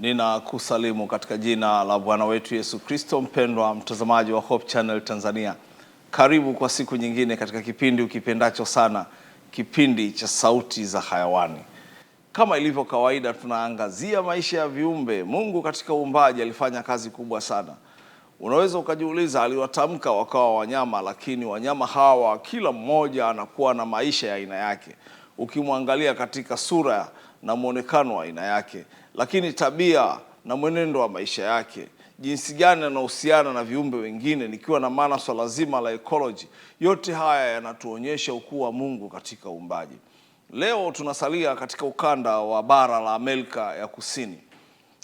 Ninakusalimu katika jina la Bwana wetu Yesu Kristo. Mpendwa mtazamaji wa Hope Channel Tanzania, karibu kwa siku nyingine katika kipindi ukipendacho sana, kipindi cha Sauti za Hayawani. Kama ilivyo kawaida, tunaangazia maisha ya viumbe. Mungu katika uumbaji alifanya kazi kubwa sana. Unaweza ukajiuliza, aliwatamka wakawa wanyama, lakini wanyama hawa kila mmoja anakuwa na maisha ya aina yake. Ukimwangalia katika sura na muonekano wa aina yake, lakini tabia na mwenendo wa maisha yake, jinsi gani anahusiana na viumbe wengine, nikiwa na maana swala zima la ecology, yote haya yanatuonyesha ukuu wa Mungu katika uumbaji. Leo tunasalia katika ukanda wa bara la Amerika ya Kusini.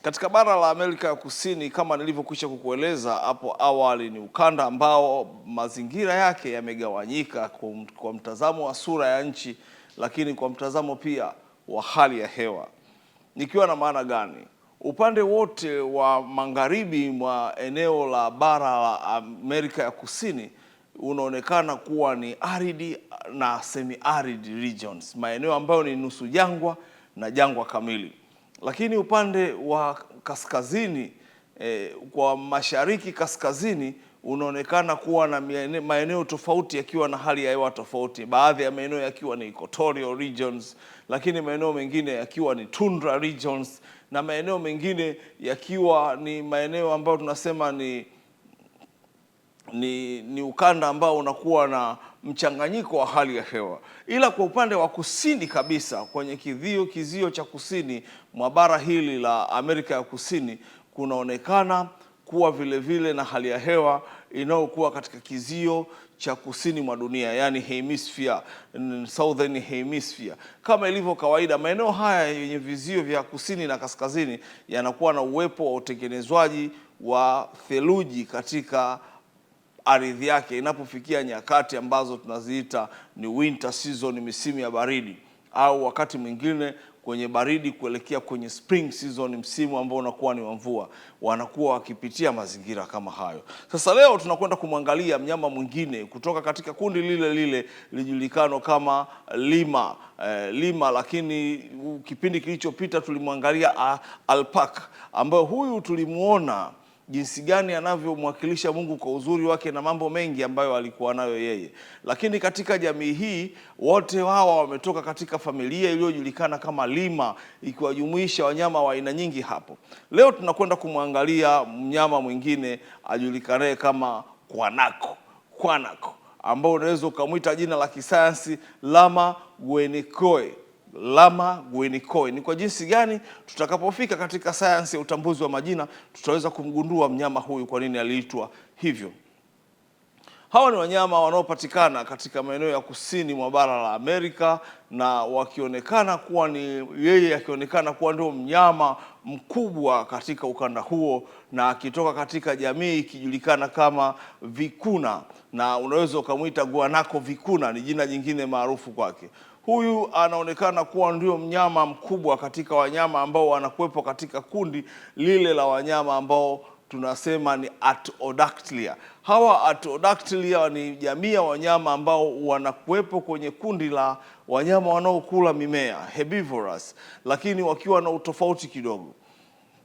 Katika bara la Amerika ya Kusini, kama nilivyokwisha kukueleza hapo awali, ni ukanda ambao mazingira yake yamegawanyika kwa mtazamo wa sura ya nchi, lakini kwa mtazamo pia wa hali ya hewa. Nikiwa na maana gani? Upande wote wa magharibi mwa eneo la bara la Amerika ya Kusini unaonekana kuwa ni arid na semi-arid regions, maeneo ambayo ni nusu jangwa na jangwa kamili. Lakini upande wa kaskazini, kwa mashariki kaskazini, unaonekana kuwa na maeneo tofauti yakiwa na hali ya hewa tofauti. Baadhi ya maeneo yakiwa ni equatorial regions, lakini maeneo mengine yakiwa ni tundra regions, na maeneo mengine yakiwa ni maeneo ambayo tunasema ni ukanda ambao unakuwa na mchanganyiko wa hali ya hewa. Ila kwa upande wa kusini kabisa, kwenye kizio cha kusini mwa bara hili la Amerika ya Kusini, kunaonekana kuwa vile na hali ya hewa inayokuwa katika kizio cha kusini mwa dunia, yani hemisphere, southern hemisphere. Kama ilivyo kawaida, maeneo haya yenye vizio vya kusini na kaskazini yanakuwa na uwepo wa utengenezwaji wa theluji katika ardhi yake inapofikia nyakati ambazo tunaziita ni winter season, misimu ya baridi, au wakati mwingine kwenye baridi kuelekea kwenye spring season, msimu ambao unakuwa ni wa mvua, wanakuwa wakipitia mazingira kama hayo. Sasa leo tunakwenda kumwangalia mnyama mwingine kutoka katika kundi lile lijulikano kama lima, lakini kipindi kilichopita tulimwangalia alpaca, ambayo huyu tulimuona jinsi gani anavyomwakilisha Mungu kwa uzuri wake na mambo mengi ambayo alikuwa nayo yeye. Lakini katika jamii hii wote hawa wametoka katika familia iliyojulikana kama lima, ikiwajumuisha wanyama wa aina nyingi hapo. Leo tunakwenda kumwangalia mnyama mwingine ajulikanaye kama guanaco, ambao unaweza ukamwita jina la kisayansi Lama guenicoe. Ni kwa jinsi gani tutakapofika katika sayansi ya utambuzi wa majina tutaweza kumgundua mnyama huyu kwa nini aliitwa hivyo. Hawa ni wanyama wanaopatikana katika maeneo ya kusini mwa bara la Amerika, na akionekana kuwa ndio mnyama mkubwa katika ukanda huo, na akitoka katika jamii ikijulikana kama vikuna, na unaweza ukamwita guanaco vikuna, ni jina jingine maarufu kwake. Huyu anaonekana kuwa ndio mnyama mkubwa katika wanyama ambao wanakuwepo katika kundi lile la wanyama ambao tunasema ni Artiodactyla. Hawa Artiodactyla ni jamii ya wanyama ambao wanakuwepo kwenye kundi la wanyama wanaokula mimea, herbivorous, lakini wakiwa na utofauti kidogo.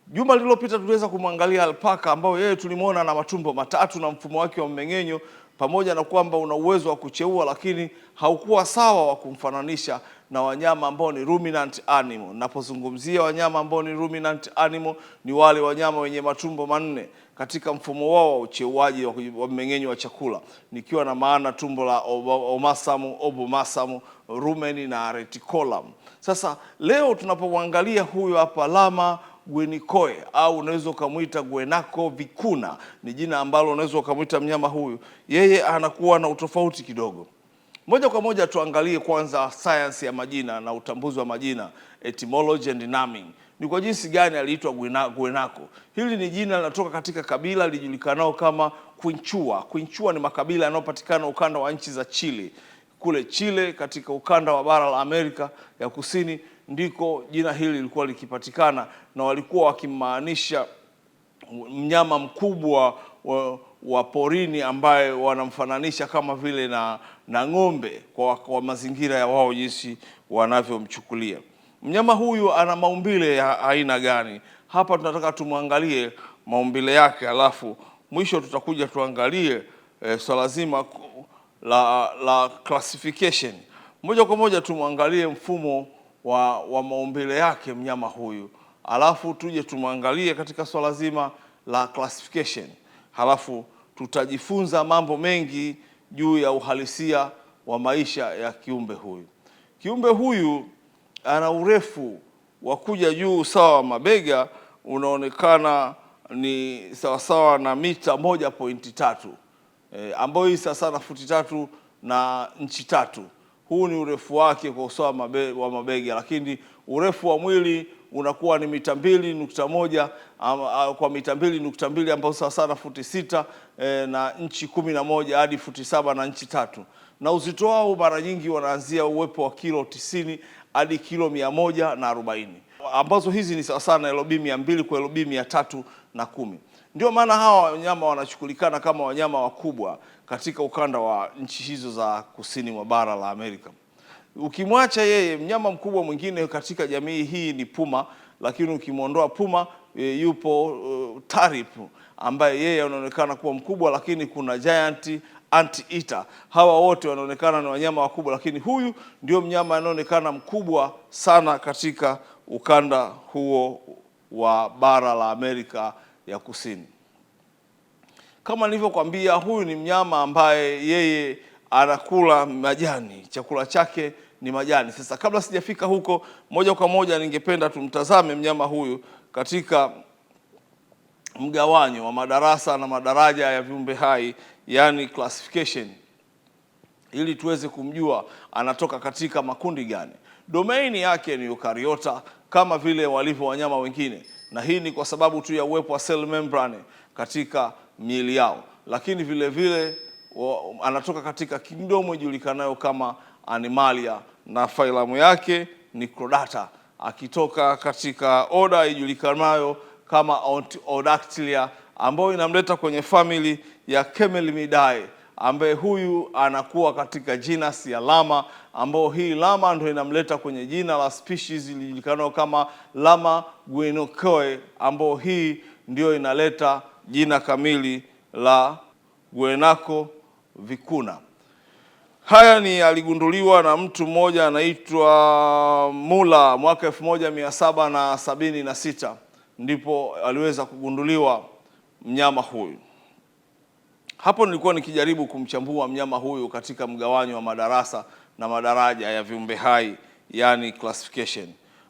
Juma lililopita tuliweza kumwangalia alpaca, ambao yeye tulimuona na matumbo matatu na mfumo wake wa mmeng'enyo, pamoja na kwamba una uwezo wa kucheua, lakini haukuwa sawa wa kumfananisha na wanyama ambao ni ruminant animal. Napozungumzia wanyama ambao ni ruminant animal, ni wale wanyama wenye matumbo manne katika mfumo wao wa ucheuaji wa mmeng'enyo wa chakula, nikiwa na maana tumbo la omasum, obomasum, rumen na reticulum. Sasa leo tunapomwangalia huyu hapa Lama guenicoe, au unaweza ukamwita guanaco vikuna, ni jina ambalo unaweza ukamwita mnyama huyu. Yeye anakuwa na utofauti kidogo. Moja kwa moja tuangalie kwanza science ya majina na utambuzi wa majina, etymology and naming. Ni kwa jinsi gani aliitwa guanaco. Hili ni jina linatoka katika kabila lijulikanao kama Quechua. Quechua ni makabila yanayopatikana ukanda wa nchi za Chile. Kule Chile katika ukanda wa bara la Amerika ya Kusini ndiko jina hili lilikuwa likipatikana, na walikuwa wakimaanisha mnyama mkubwa wa porini ambaye wanamfananisha kama vile na ng'ombe kwa mazingira ya wao jinsi wanavyomchukulia. Mnyama huyu ana maumbile ya aina gani? hapa tunataka tumwangalie maumbile yake, alafu mwisho tutakuja tuangalie swala zima la classification. Moja kwa moja tumwangalie mfumo wa maumbile yake mnyama huyu, alafu tuje tumwangalie katika swala zima la classification, halafu tutajifunza mambo mengi juu ya uhalisia wa maisha ya kiumbe huyu. Kiumbe huyu ana urefu wa kuja juu sawa wa mabega unaonekana ni sawasawa na mita 1.3, ambayo hii sasa na futi 3 na inchi 3. Huu ni urefu wake kwa usawa wa mabega, lakini urefu wa mwili unakuwa ni mita 2.1 kwa mita 2.2, ambayo sawasawa na futi 6 na inchi 11 hadi futi 7 na inchi 3. Na uzito wao mara nyingi wanaanzia uwepo wa kilo 90 hadi kilo 140, ambazo hizi ni sawasawa na LB 200 kwa LB 310. Ndio maana hawa wanyama wanachukulikana kama wanyama wakubwa katika ukanda wa nchi hizo za kusini mwa bara la Amerika. Ukimwacha yeye, mnyama mkubwa mwingine katika jamii hii ni puma, lakini ukimwondoa puma yupo tarip, ambaye yeye anaonekana kuwa mkubwa, lakini kuna giant anteater. Hawa wote wanaonekana ni wanyama wakubwa, lakini huyu ndio mnyama anaonekana mkubwa sana katika ukanda huo wa bara la Amerika ya Kusini. Kama nilivyokuambia, huyu ni mnyama ambaye yeye anakula majani, chakula chake ni majani. Sasa kabla sijafika huko, moja kwa moja ningependa tumtazame mnyama huyu katika mgawanyo wa madarasa na madaraja ya viumbe hai, yani classification, ili tuweze kumjua anatoka katika makundi gani. Domaini yake ni eukaryota kama vile walivyo wanyama wengine, na hii ni kwa sababu tu ya uwepo wa cell membrane katika miili yao, lakini vile vile anatoka katika kingdom ijulikanayo kama Animalia, na filamu yake ni Chordata, akitoka katika oda ijulikanayo kama Odactylia, ambayo inamleta kwenye family ya Camelimidae, ambaye huyu anakuwa katika genus ya Lama, ambao hii Lama ndio inamleta kwenye jina la species ilijulikanayo kama Lama guenocoe, ambao hii ndio inaleta jina kamili la Guenaco vicuna. Haya ni aligunduliwa na mtu mmoja anaitwa Muller mwaka 1776, ndipo aliweza kugunduliwa mnyama huyu. Hapo nilikuwa nikijaribu kumchambua mnyama huyu katika mgawanyo wa madarasa na madaraja ya viumbe hai, yani classification.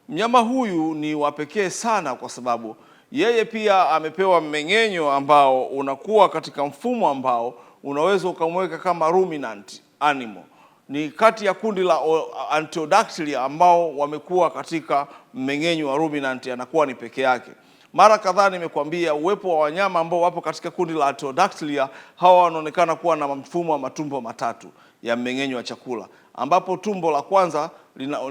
Mnyama huyu ni wa pekee sana kwa sababu yeye pia amepewa mmeng'enyo ambao unakuwa katika mfumo ambao unaweza ukamweka kama ruminant animal. Ni kati ya kundi la Artiodactylia ambao wamekuwa katika mmeng'enyo wa ruminant, anakuwa ni peke yake. Mara kadhaa nimekuambia uwepo wa wanyama ambao wapo katika kundi la Artiodactylia, hawa wanaonekana kuwa na mfumo wa matumbo matatu ya mmeng'enyo wa chakula, ambapo tumbo la kwanza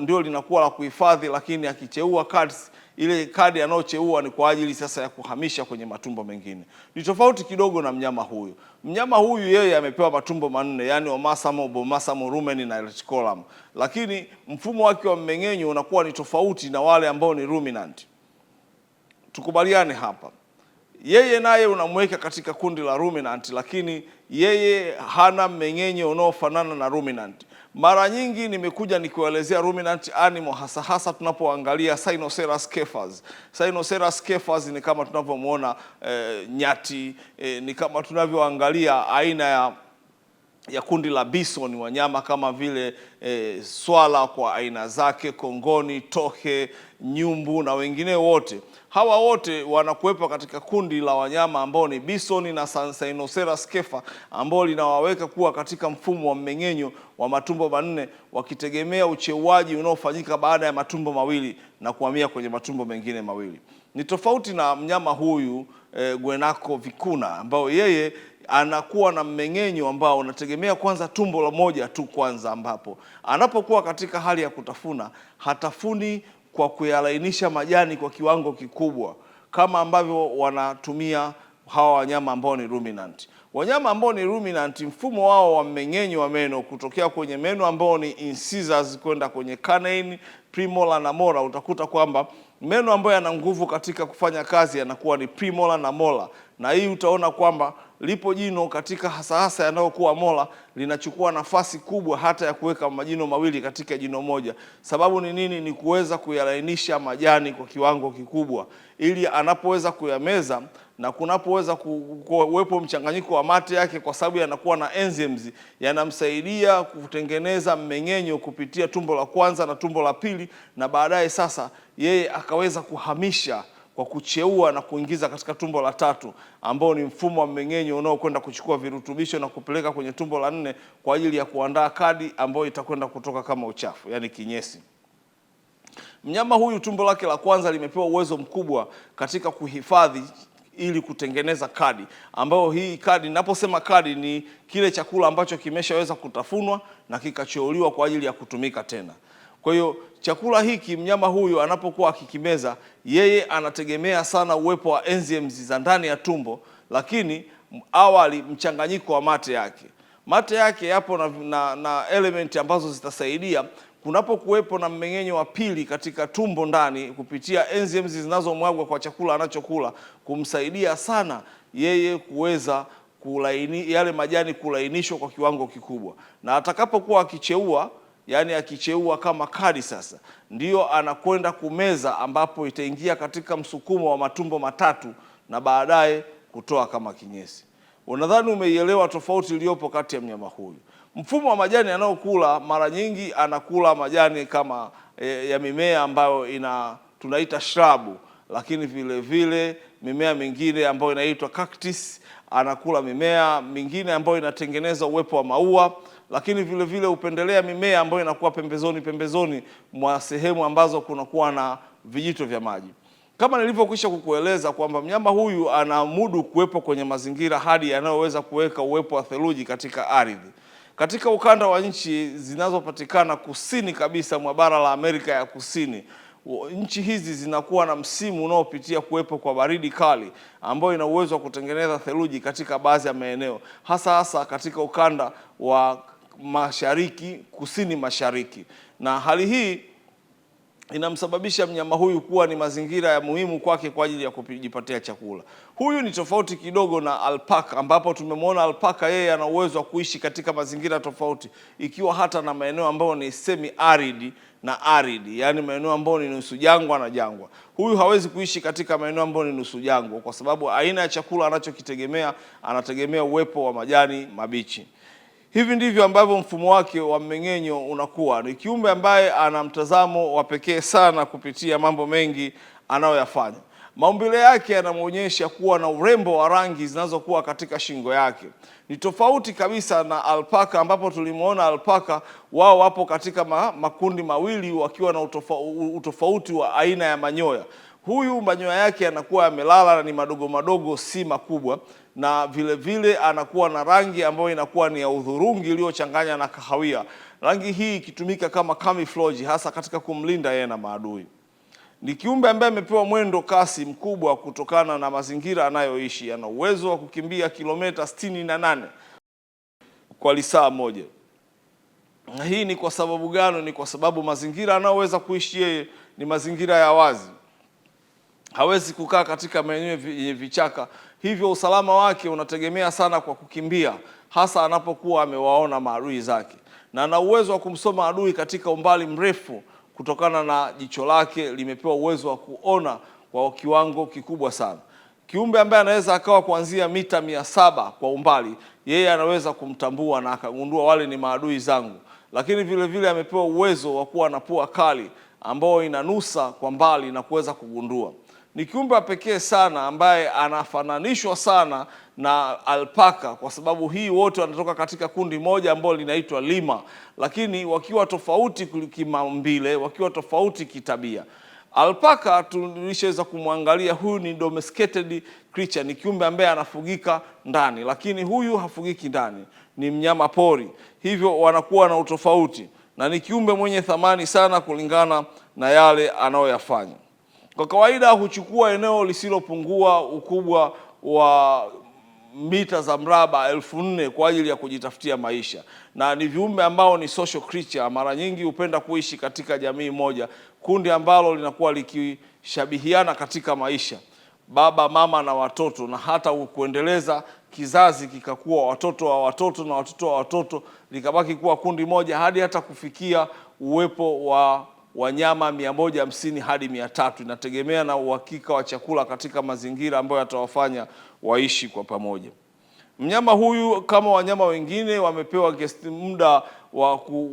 ndio linakuwa la kuhifadhi, lakini akicheua cards, ile kadi anayocheua ni kwa ajili sasa ya kuhamisha kwenye matumbo mengine. Ni tofauti kidogo na mnyama huyu. Mnyama huyu yeye amepewa matumbo manne, yani omasamo, bomasamo, rumen na reticulum, lakini mfumo wake wa mmeng'enyo unakuwa ni tofauti na wale ambao ni ruminant. Tukubaliane hapa, yeye naye unamweka katika kundi la ruminant, lakini yeye hana mmeng'enyo unaofanana na ruminant. Mara nyingi nimekuja nikiwaelezea ruminant animal hasa tunapoangalia Cynoceras cephas. Cynoceras cephas ni kama tunavyomuona nyati, ni kama tunavyoangalia aina ya kundi la bison, wanyama kama vile swala kwa aina zake, kongoni, tohe, nyumbu na wengine wote. Hawa wote wanakuwepo katika kundi la wanyama ambao ni bison na Cynoceras cepha, ambao linawaweka kuwa katika mfumo wa mmeng'enyo wa matumbo manne, wakitegemea ucheuaji unaofanyika baada ya matumbo mawili na kuhamia kwenye matumbo mengine mawili. Ni tofauti na mnyama huyu Guenaco vicuna, ambao yeye anakuwa na mmeng'enyo ambao unategemea kwanza tumbo la moja tu kwanza, ambapo anapokuwa katika hali ya kutafuna hatafuni kwa kuyalainisha majani kwa kiwango kikubwa kama ambavyo wanatumia hawa wanyama ambao ni ruminant. Wanyama ambao ni ruminant, mfumo wao wa mmeng'enyo wa meno kutokea kwenye meno ambao ni incisors kwenda kwenye canine, premolar na molar, utakuta kwamba Meno ambayo yana nguvu katika kufanya kazi yanakuwa ni premolar na molar, na hii utaona kwamba lipo jino katika hasa yanayokuwa molar linachukua nafasi kubwa hata ya kuweka majino mawili katika jino moja. Sababu ni nini? Ni kuweza kuyalainisha majani kwa kiwango kikubwa, ili anapoweza kuyameza na kunapoweza kuwepo mchanganyiko wa mate yake, kwa sababu yanakuwa na enzymes, yanamsaidia kutengeneza mmeng'enyo kupitia tumbo la kwanza na tumbo la pili, na baadaye sasa yeye akaweza kuhamisha kwa kucheua na kuingiza katika tumbo la tatu, ambao ni mfumo wa mmeng'enyo unaokwenda kuchukua virutubisho na kupeleka kwenye tumbo la nne kwa ajili ya kuandaa kadi ambayo itakwenda kutoka kama uchafu, yani kinyesi. Mnyama huyu tumbo lake la kwanza limepewa uwezo mkubwa katika kuhifadhi ili kutengeneza kadi, ambayo hii kadi, ninaposema kadi, ni kile chakula ambacho kimeshaweza kutafunwa na kikacheuliwa kwa ajili ya kutumika tena. Kwa hiyo chakula hiki mnyama huyu anapokuwa akikimeza, yeye anategemea sana uwepo wa enzymes za ndani ya tumbo, lakini awali mchanganyiko wa mate yake yapo na element ambazo zitasaidia kunapokuwepo na mmeng'enyo wa pili katika tumbo ndani kupitia enzymes zinazomwagwa kwa chakula anachokula, kumsaidia sana yeye kuweza yale majani kulainishwa kwa kiwango kikubwa, na atakapokuwa akicheua, yani akicheua kama kadi, sasa ndiyo anakwenda kumeza, ambapo itaingia katika msukumo wa matumbo matatu na baadaye kutoa kama kinyesi. Unadhani umeielewa tofauti iliyopo kati ya mnyama huyu? Mfumo wa majani anayokula, mara nyingi anakula majani kama ya mimea ambayo tunaita shrub, lakini vile vile mimea mingine ambayo inaitwa cactus, anakula mimea mingine ambayo inatengeneza uwepo wa maua, lakini vile vile upendelea mimea ambayo inakuwa pembezoni mwa sehemu ambazo kunakuwa na vijito vya maji. Kama nilivyokwisha kukueleza kwamba mnyama huyu anamudu kuwepo kwenye mazingira hadi yanayoweza kuweka uwepo wa theluji katika ardhi. Katika ukanda wa nchi zinazopatikana kusini kabisa mwa bara la Amerika ya Kusini, nchi hizi zinakuwa na msimu unaopitia kuwepo kwa baridi kali ambayo ina uwezo wa kutengeneza theluji katika baadhi ya maeneo, hasa katika ukanda wa kusini mashariki, na hali hii inamsababisha mnyama huyu kuwa ni mazingira ya muhimu kwake kwa ajili ya kujipatia chakula. Huyu ni tofauti kidogo na alpaka, ambapo tumemwona alpaka yeye ana uwezo wa kuishi katika mazingira tofauti, ikiwa hata na maeneo ambayo ni semi arid na arid, yani maeneo ambayo ni nusu jangwa na jangwa. Huyu hawezi kuishi katika maeneo ambayo ni nusu jangwa kwa sababu aina ya chakula anachokitegemea, anategemea uwepo wa majani mabichi. Hivi ndivyo ambavyo mfumo wake wa mmeng'enyo unakuwa. Ni kiumbe ambaye ana mtazamo wa pekee sana kupitia mambo mengi anayoyafanya. Maumbile yake yanamuonyesha kuwa na urembo wa rangi zinazokuwa katika shingo yake. Ni tofauti kabisa na alpaka, ambapo tulimuona alpaka wao wapo katika makundi mawili wakiwa na utofauti wa aina ya manyoya. Huyu manyoya yake yanakuwa yamelala na ni madogo madogo, si makubwa, na vile vile anakuwa na rangi ambayo inakuwa ni ya udhurungi iliyochanganya na kahawia. Rangi hii ikitumika kama camouflage hasa katika kumlinda yeye na maadui. Ni kiumbe ambaye amepewa mwendo kasi mkubwa kutokana na mazingira anayoishi. Ana uwezo wa kukimbia kilomita 68 kwa lisaa moja. Na hii ni kwa sababu gani? Ni kwa sababu mazingira anayoweza kuishi yeye ni mazingira ya wazi. Hawezi kukaa katika maeneo yenye vichaka, hivyo usalama wake unategemea sana kwa kukimbia, hasa anapokuwa amewaona maadui zake, na ana uwezo wa kumsoma adui katika umbali mrefu kutokana na jicho lake limepewa uwezo wa kuona kwa kiwango kikubwa sana. Kiumbe ambaye anaweza akawa kuanzia mita 700 kwa umbali, yeye anaweza kumtambua na akagundua wale ni maadui zangu. Lakini vile vile amepewa uwezo wa kuwa na pua kali ambao inanusa kwa mbali na kuweza kugundua. Ni kiumbe pekee sana ambaye anafananishwa sana na alpaka kwa sababu hii wote wanatoka katika kundi moja ambalo linaitwa lima, lakini wakiwa tofauti kimaumbile, wakiwa tofauti kitabia. Alpaka tulishaweza kumwangalia, huyu ni domesticated creature, ni kiumbe ambaye anafugika ndani, lakini huyu hafugiki ndani, ni mnyama pori, hivyo wanakuwa na utofauti, na ni kiumbe mwenye thamani sana kulingana na yale anayoyafanya. Kwa kawaida huchukua eneo lisilopungua ukubwa wa mita za mraba 4000 kwa ajili ya kujitafutia maisha, na ni viumbe ambao ni social creature. Mara nyingi hupenda kuishi katika jamii moja, kundi ambalo linakuwa kushabihiana katika maisha, baba, mama na watoto, na hata kuendeleza kizazi kikakuwa watoto wa watoto na watoto wa watoto, likabaki kuwa kundi moja hadi hata kufikia uwepo wa wanyama 150 hadi 300. Inategemea na uhakika wa chakula katika mazingira ambayo yatawafanya waishi kwa pamoja. Mnyama huyu kama wanyama wengine wamepewa muda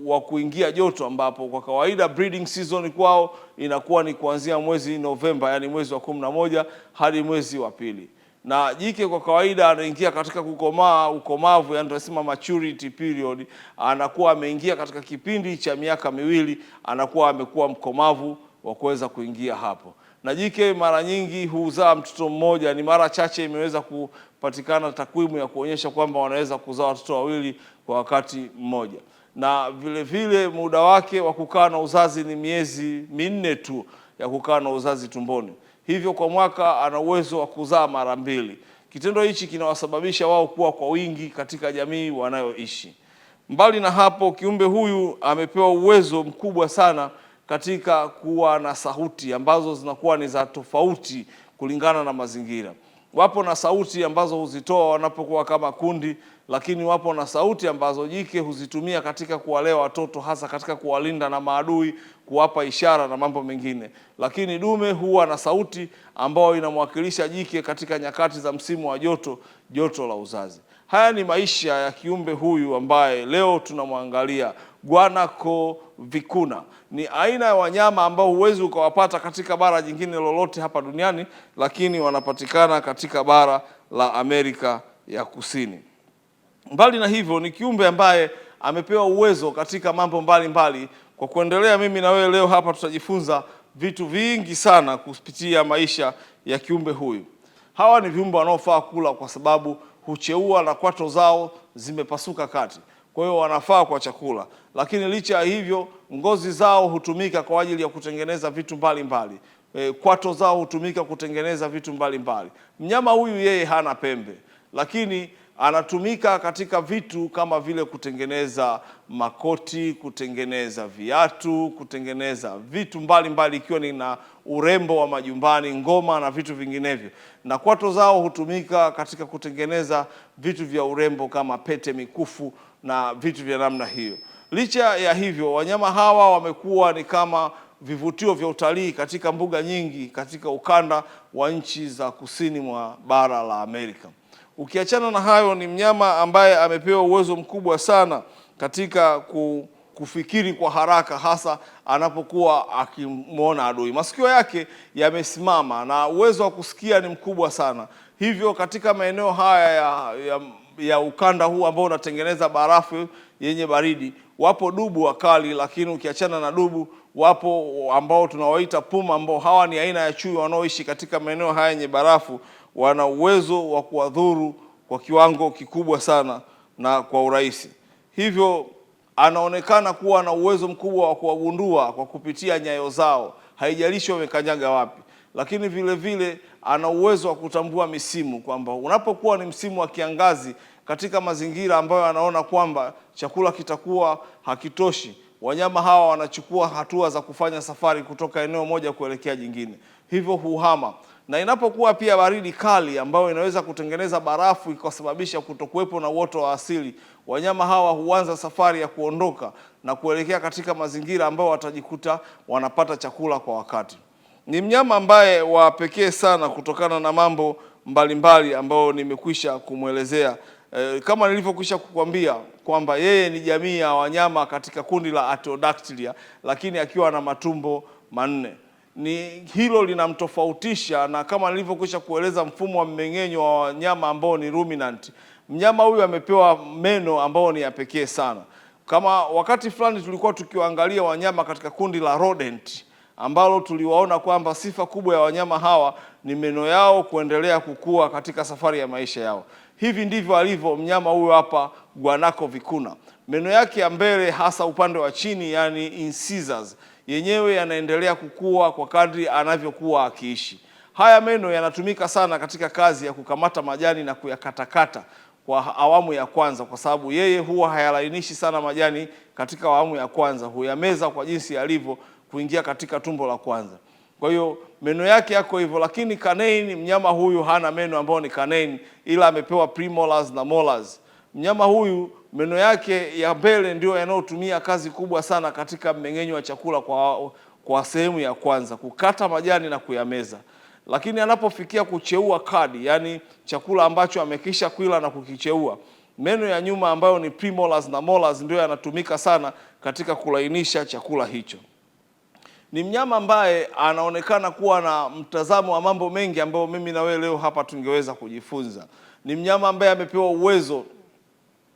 wa kuingia joto, ambapo kwa kawaida breeding season kwao inakuwa ni kuanzia mwezi Novemba, yani mwezi wa 11 hadi mwezi wa pili. Na jike kwa kawaida anaingia katika ukomavu, yani tunasema maturity period, anakuwa ameingia katika kipindi cha miaka 2, anakuwa amekuwa mkomavu wa kuweza kuingia hapo. Na jike mara nyingi huzaa mtoto mmoja, ni mara chache imeweza kupatikana takwimu ya kuonyesha kwamba wanaweza kuzaa watoto wawili kwa wakati mmoja. Na vile vile muda wake wa kukaa na uzazi ni miezi 4 tu ya kukaa na uzazi tumboni. Hivyo kwa mwaka ana uwezo wa kuzaa mara 2. Kitendo hichi kinawasababisha wao kuwa kwa wingi katika jamii wanayoishi. Mbali na hapo, kiumbe huyu amepewa uwezo mkubwa sana katika kuwa na sauti ambazo zinakuwa ni za tofauti kulingana na mazingira. Wapo na sauti ambazo huzitoa wanapokuwa kama kundi, lakini wapo na sauti ambazo jike huzitumia katika kuwalea watoto, hasa katika kuwalinda na maadui, kuwapa ishara na mambo mengine. Lakini dume huwa na sauti ambayo inamwakilisha jike katika nyakati za msimu wa joto la uzazi. Haya ni maisha ya kiumbe huyu ambaye leo tunamwangalia, Guanaco vicuna. Ni aina ya wanyama ambao huwezi ukawapata katika bara jingine lolote hapa duniani, lakini wanapatikana katika bara la Amerika ya Kusini. Mbali na hivyo, ni kiumbe ambaye amepewa uwezo katika mambo mbalimbali. Kwa kuendelea, mimi na wewe leo hapa tutajifunza vitu vingi sana kupitia maisha ya kiumbe huyu. Hawa ni viumbe wanaofaa kula kwa sababu hucheua na kwato zao zimepasuka kati. Kwa hiyo wanafaa kwa chakula, lakini licha ya hivyo ngozi zao hutumika kwa ajili ya kutengeneza vitu mbalimbali. Kwato zao hutumika kutengeneza vitu mbalimbali. Mnyama huyu yeye hana pembe, lakini anatumika katika vitu kama vile kutengeneza makoti, kutengeneza viatu, kutengeneza vitu mbalimbali, ikiwa ni na urembo wa majumbani, ngoma na vitu vinginevyo. Na kwato zao hutumika katika kutengeneza vitu vya urembo kama pete, mikufu na vitu vya namna hiyo. Licha ya hivyo, wanyama hawa wamekuwa ni kama vivutio vya utalii katika mbuga nyingi katika ukanda wa nchi za kusini mwa bara la Amerika. Ukiachana na hayo, ni mnyama ambaye amepewa uwezo mkubwa sana katika kufikiri kwa haraka, hasa anapokuwa akimwona adui. Masikio yake yamesimama na uwezo wa kusikia ni mkubwa sana. Hivyo katika maeneo haya ya ukanda huu ambao unatengeneza barafu yenye baridi, wapo dubu wakali, lakini ukiachana na dubu, wapo ambao tunawaita puma, ambao hawa ni aina ya chui wanaoishi katika maeneo haya yenye barafu. Wana uwezo wa kuwadhuru kwa kiwango kikubwa sana na kwa urahisi. Hivyo anaonekana kuwa na uwezo mkubwa wa kuwagundua kwa kupitia nyayo zao, haijalishi wamekanyaga wapi. Lakini vile vile ana uwezo wa kutambua misimu, kwamba unapokuwa ni msimu wa kiangazi katika mazingira ambayo anaona kwamba chakula kitakuwa hakitoshi, wanyama hawa wanachukua hatua za kufanya safari kutoka eneo moja kuelekea jingine, hivyo huhama. Na inapokuwa pia baridi kali ambayo inaweza kutengeneza barafu ikasababisha kutokuwepo na uoto wa asili, wanyama hawa huanza safari ya kuondoka na kuelekea katika mazingira ambayo watajikuta wanapata chakula kwa wakati. Ni mnyama ambaye wa pekee sana kutokana na mambo mbalimbali ambayo nimekwisha kumwelezea. Kama nilivyokwisha kukwambia kwamba yeye ni jamii ya wanyama katika kundi la Artiodactylia, lakini akiwa na matumbo 4. Ni hilo linamtofautisha, na kama nilivyokwisha kueleza mfumo wa mmeng'enyo wa wanyama ambao ni ruminant. Mnyama huyu amepewa meno ambao ni ya pekee sana. Kama wakati fulani tulikuwa tukiwaangalia wanyama katika kundi la rodent, ambalo tuliwaona kwamba sifa kubwa ya wanyama hawa ni meno yao kuendelea kukua katika safari ya maisha yao. Hivi ndivyo alivyo mnyama huyu hapa, Guanaco vicuna. Meno yake ya mbele, hasa upande wa chini, yani incisors, yenyewe yanaendelea kukua kwa kadri anavyokuwa akiishi. Haya meno yanatumika sana katika kazi ya kukamata majani na kuyakatakata kwa awamu ya kwanza, kwa sababu yeye huwa hayalainishi sana majani katika awamu ya kwanza, huyameza kwa jinsi yalivyo kuingia katika tumbo la kwanza. Kwa hiyo meno yake yako hivyo, lakini canine, mnyama huyu hana meno ambayo ni canine, ila amepewa premolars na molars. Mnyama huyu meno yake ya mbele ndio yanayotumia kazi kubwa sana katika mmeng'enyo wa chakula kwa sehemu ya kwanza, kukata majani na kuyameza. Lakini anapofikia kucheua kadi, yani chakula ambacho amekisha kuila na kukicheua, meno ya nyuma ambayo ni premolars na molars ndio yanatumika sana katika kulainisha chakula hicho. Ni mnyama ambaye anaonekana kuwa na mtazamo wa mambo mengi ambayo mimi na wewe leo hapa tungeweza kujifunza. Ni mnyama ambaye amepewa uwezo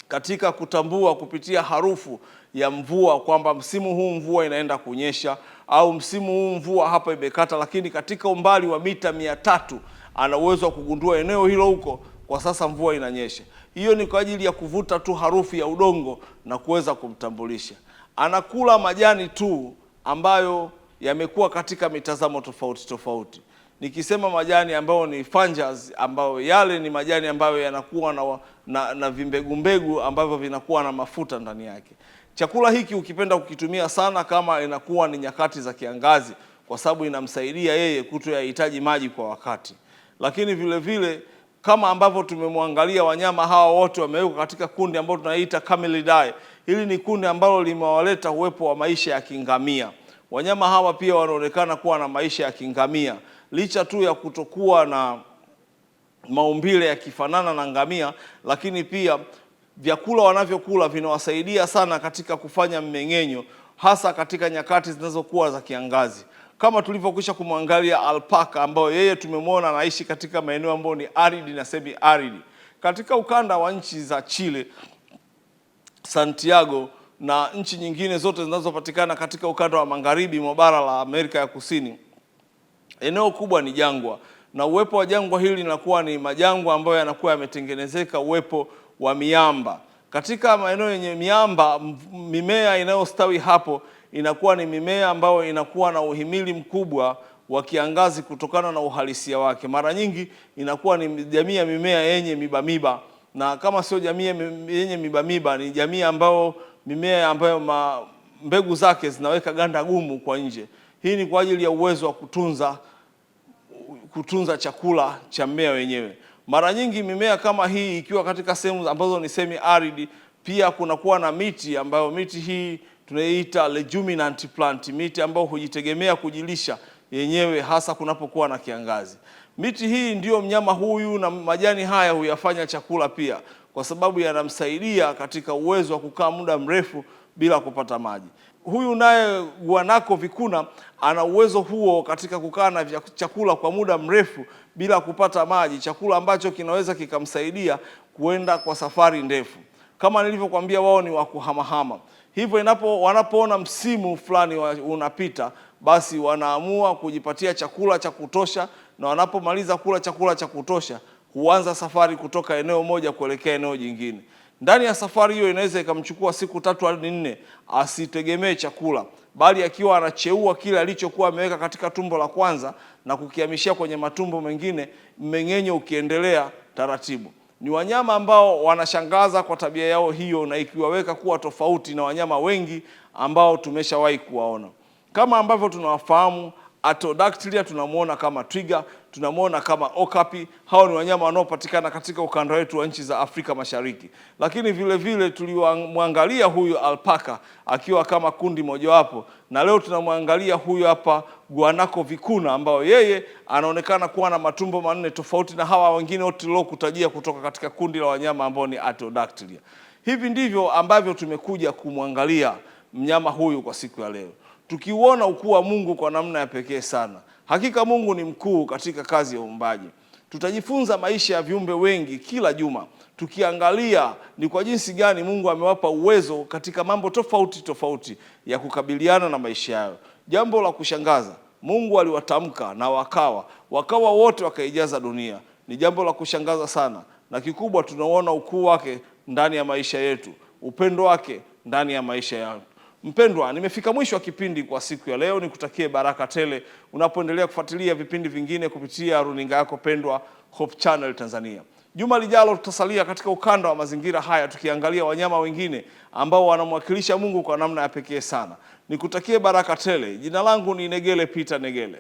katika kutambua kupitia harufu ya mvua kwamba msimu huu mvua inaenda kunyesha, au msimu huu mvua hapa imekata, lakini katika umbali wa mita 300 ana uwezo wa kugundua eneo hilo huko kwa sasa mvua inanyesha. Hiyo ni kwa ajili ya kuvuta tu harufu ya udongo na kuweza kumtambulisha. Anakula majani tu ambayo yamekuwa katika mitazamo tofauti tofauti. Nikisema majani ambayo ni fungus, ambayo yale ni majani ambayo yanakuwa na vimbegu ambavyo vinakuwa na mafuta ndani yake. Chakula hiki ukipenda kukitumia sana kama inakuwa ni nyakati za kiangazi, kwa sababu inamsaidia yeye kutoyahitaji maji kwa wakati. Lakini vile vile kama ambavyo tumemwangalia, wanyama hawa wote wamewekwa katika kundi ambalo tunaita Camelidae. Hili ni kundi ambalo limewaleta uwepo wa maisha ya kingamia. Wanyama hawa pia wanaonekana kuwa na maisha ya kingamia, licha tu ya kutokuwa na maumbile yakifanana na ngamia, lakini pia vyakula wanavyokula vinawasaidia sana katika kufanya mmeng'enyo, hasa katika nyakati zinazokuwa za kiangazi. Kama tulivyokwisha kumwangalia alpaka, ambayo yeye tumemwona anaishi katika maeneo ambayo ni arid na semi arid. Katika ukanda wa nchi za Chile, Santiago na nchi nyingine zote zinazopatikana katika ukanda wa magharibi mwa bara la Amerika ya Kusini, eneo kubwa ni jangwa, na uwepo wa jangwa hili linakuwa ni majangwa ambayo yanakuwa yametengenezeka uwepo wa miamba. Katika maeneo yenye miamba, mimea inayostawi hapo inakuwa ni mimea ambayo inakuwa na uhimili mkubwa wa kiangazi kutokana na uhalisia wake. Mara nyingi inakuwa ni jamii ya mimea yenye miba, na kama sio jamii yenye miba ni jamii ambayo mimea ambayo mbegu zake zinaweka ganda gumu kwa nje. Hii ni kwa ajili ya uwezo wa kutunza chakula cha mmea wenyewe. Mara nyingi mimea kama hii ikiwa katika sehemu ambazo ni semi arid, pia kunakuwa na miti ambayo miti hii tunaiita leguminant plant, miti ambayo hujitegemea kujilisha yenyewe hasa kunapokuwa na kiangazi. Miti hii ndiyo mnyama huyu na majani haya huyafanya chakula pia, kwa sababu yanamsaidia katika uwezo wa kukaa muda mrefu bila kupata maji. Huyu naye guanako vicuna ana uwezo huo katika kukaa na chakula kwa muda mrefu bila kupata maji, chakula ambacho kinaweza kikamsaidia kuenda kwa safari ndefu. Kama nilivyokuambia, wao ni wa kuhamahama. Hivyo wanapoona msimu fulani unapita, basi wanaamua kujipatia chakula cha kutosha, na wanapomaliza kula chakula cha kutosha, huanza safari kutoka eneo moja kuelekea eneo jingine. Ndani ya safari hiyo inaweza ikamchukua siku 3 hadi 4, asitegemee chakula, bali akiwa anacheua kile alichokuwa ameweka katika tumbo la kwanza na kukihamishia kwenye matumbo mengine, mmeng'enyo ukiendelea taratibu. Ni wanyama ambao wanashangaza kwa tabia yao hiyo, na ikiwaweka kuwa tofauti na wanyama wengi ambao tumeshawahi kuwaona. Kama ambavyo tunawafahamu, Artiodactylia tunamuona kama twiga, tunamuona kama okapi. Hao ni wanyama wanaopatikana katika ukanda wetu wa nchi za Afrika Mashariki. Lakini vile vile tuliwamwangalia huyu alpaka akiwa kama kundi mojawapo, na leo tunamwangalia huyu hapa guanako vicuna, ambao yeye anaonekana kuwa na matumbo 4 tofauti na hawa wengine wote niliokutajia kutoka katika kundi la wanyama ambao ni Artiodactylia. Hivi ndivyo ambavyo tumekuja kumwangalia mnyama huyu kwa siku ya leo, tukiuona ukuu wa Mungu kwa namna ya pekee sana. Hakika Mungu ni mkuu katika kazi ya uumbaji. Tutajifunza maisha ya viumbe wengi kila juma, tukiangalia ni kwa jinsi gani Mungu amewapa uwezo katika mambo tofauti tofauti ya kukabiliana na maisha yao. Jambo la kushangaza, Mungu aliwatamka na wakawa wote wakaijaza dunia. Ni jambo la kushangaza sana, na kikubwa tunaona ukuu wake ndani ya maisha yetu, upendo wake ndani ya maisha yetu. Mpendwa, nimefika mwisho wa kipindi kwa siku ya leo. Nikutakie baraka tele unapoendelea kufuatilia vipindi vingine kupitia runinga yako pendwa Hope Channel Tanzania. Juma lijalo tutasalia katika ukanda wa mazingira haya, tukiangalia wanyama wengine ambao wanamwakilisha Mungu kwa namna ya pekee sana. Nikutakie baraka tele. Jina langu ni Negele Peter Negele.